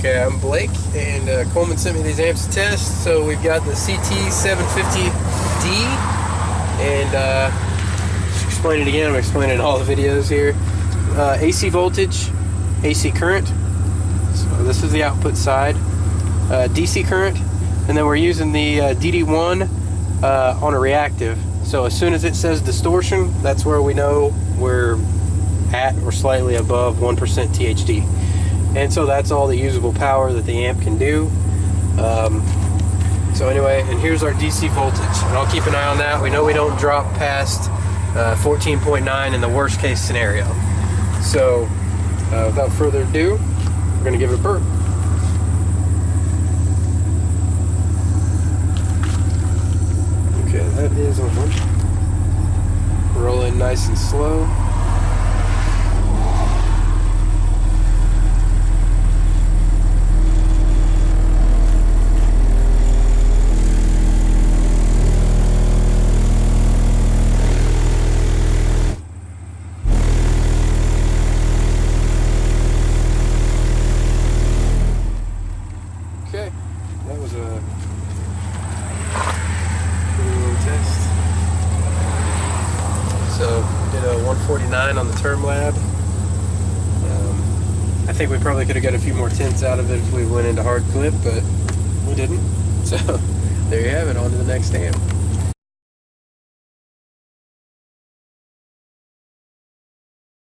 Okay, I'm Blake, and Coleman sent me these amps to test. So we've got the CT750D, and just explain it again. I'm explaining all the videos here. AC voltage, AC current. So this is the output side. DC current, and then we're using the DD1 on a reactive. So as soon as it says distortion, that's where we know we're at or slightly above 1% THD. And so that's all the usable power that the amp can do. So anyway, and here's our DC voltage. And I'll keep an eye on that. We know we don't drop past 14.9 in the worst case scenario. So without further ado, we're going to give it a burp. Okay, that is on. Rolling nice and slow. Okay, that was a pretty little test. So, did a 149 on the term lab. I think we probably could have got a few more tenths out of it if we went into hard clip, but we didn't. So, there you have it, on to the next amp.